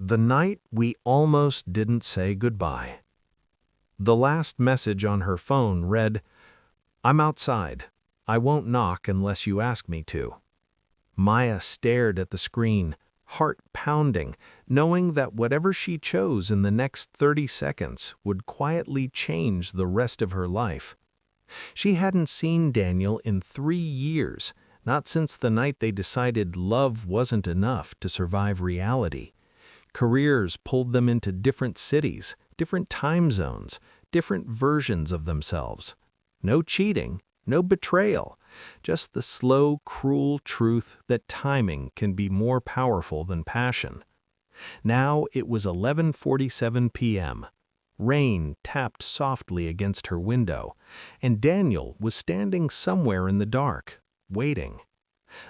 The night we almost didn't say goodbye. The last message on her phone read, "I'm outside. I won't knock unless you ask me to." Maya stared at the screen, heart pounding, knowing that whatever she chose in the next 30 seconds would quietly change the rest of her life. She hadn't seen Daniel in 3 years, not since the night they decided love wasn't enough to survive reality. Careers pulled them into different cities, different time zones, different versions of themselves. No cheating, no betrayal, just the slow, cruel truth that timing can be more powerful than passion. Now it was 11:47 p.m. Rain tapped softly against her window, and Daniel was standing somewhere in the dark, waiting.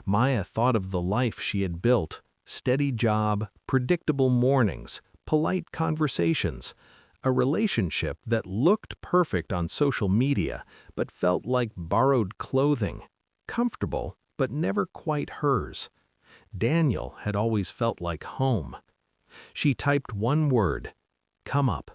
Maya thought of the life she had built: steady job, predictable mornings, polite conversations, a relationship that looked perfect on social media but felt like borrowed clothing, comfortable but never quite hers. Daniel had always felt like home. She typed one word: "Come up."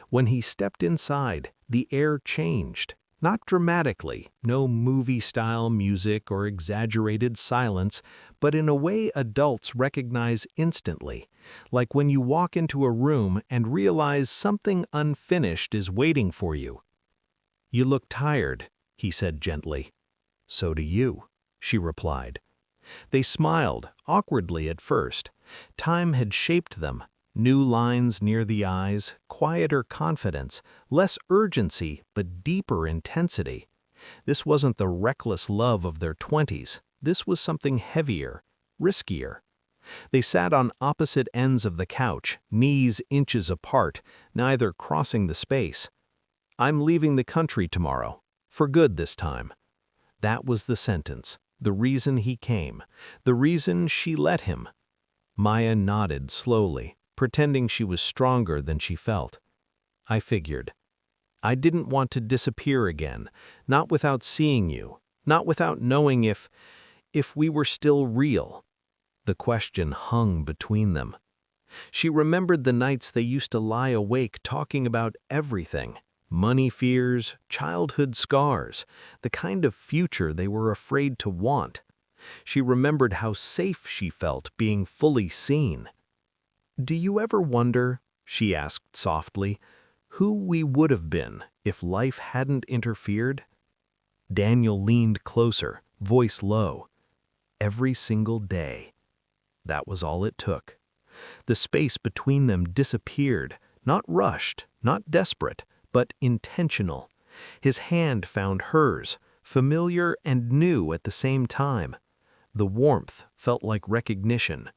When he stepped inside, the air changed. Not dramatically, no movie-style music or exaggerated silence, but in a way adults recognize instantly, like when you walk into a room and realize something unfinished is waiting for you. "You look tired," he said gently. "So do you," she replied. They smiled, awkwardly at first. Time had shaped them. New lines near the eyes, quieter confidence, less urgency but deeper intensity. This wasn't the reckless love of their 20s. This was something heavier, riskier. They sat on opposite ends of the couch, knees inches apart, neither crossing the space. "I'm leaving the country tomorrow. For good this time." That was the sentence, the reason he came, the reason she let him. Maya nodded slowly, pretending she was stronger than she felt. "I figured. I didn't want to disappear again, not without seeing you, not without knowing if we were still real." The question hung between them. She remembered the nights they used to lie awake talking about everything: money fears, childhood scars, the kind of future they were afraid to want. She remembered how safe she felt being fully seen. "Do you ever wonder," she asked softly, "who we would have been if life hadn't interfered?" Daniel leaned closer, voice low. "Every single day." That was all it took. The space between them disappeared, not rushed, not desperate, but intentional. His hand found hers, familiar and new at the same time. The warmth felt like recognition.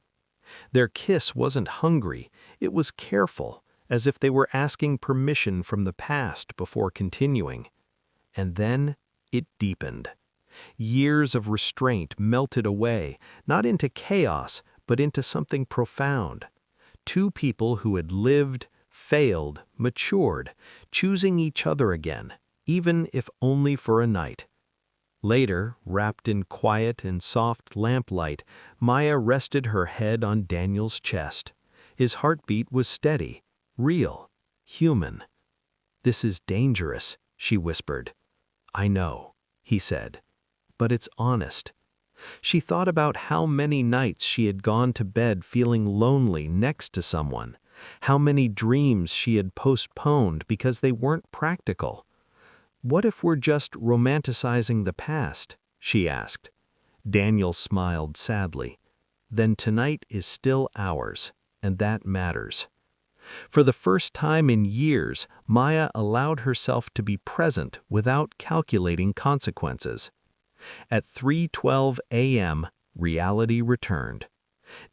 Their kiss wasn't hungry, it was careful, as if they were asking permission from the past before continuing. And then it deepened. Years of restraint melted away, not into chaos, but into something profound. Two people who had lived, failed, matured, choosing each other again, even if only for a night. Later, wrapped in quiet and soft lamplight, Maya rested her head on Daniel's chest. His heartbeat was steady, real, human. "This is dangerous," she whispered. "I know," he said, "but it's honest." She thought about how many nights she had gone to bed feeling lonely next to someone, how many dreams she had postponed because they weren't practical. "What if we're just romanticizing the past?" she asked. Daniel smiled sadly. "Then tonight is still ours, and that matters." For the first time in years, Maya allowed herself to be present without calculating consequences. At 3:12 a.m., reality returned.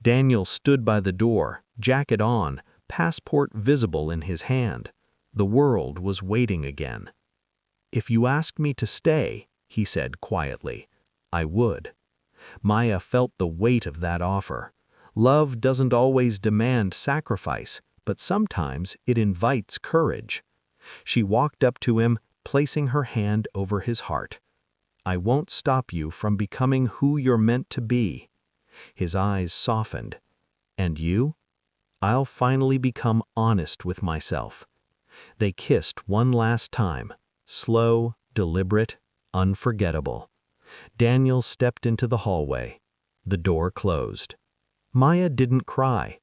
Daniel stood by the door, jacket on, passport visible in his hand. The world was waiting again. "If you asked me to stay," he said quietly, "I would." Maya felt the weight of that offer. Love doesn't always demand sacrifice, but sometimes it invites courage. She walked up to him, placing her hand over his heart. "I won't stop you from becoming who you're meant to be." His eyes softened. "And you?" I'll finally become honest with myself. They kissed one last time, slow, deliberate, unforgettable. Daniel stepped into the hallway. The door closed. Maya didn't cry.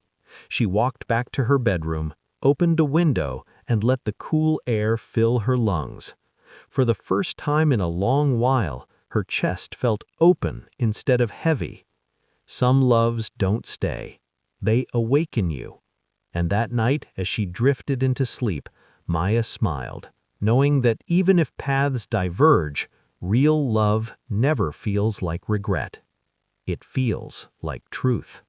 She walked back to her bedroom, opened a window, and let the cool air fill her lungs. For the first time in a long while, her chest felt open instead of heavy. Some loves don't stay. They awaken you. And that night, as she drifted into sleep, Maya smiled, knowing that even if paths diverge, real love never feels like regret. It feels like truth.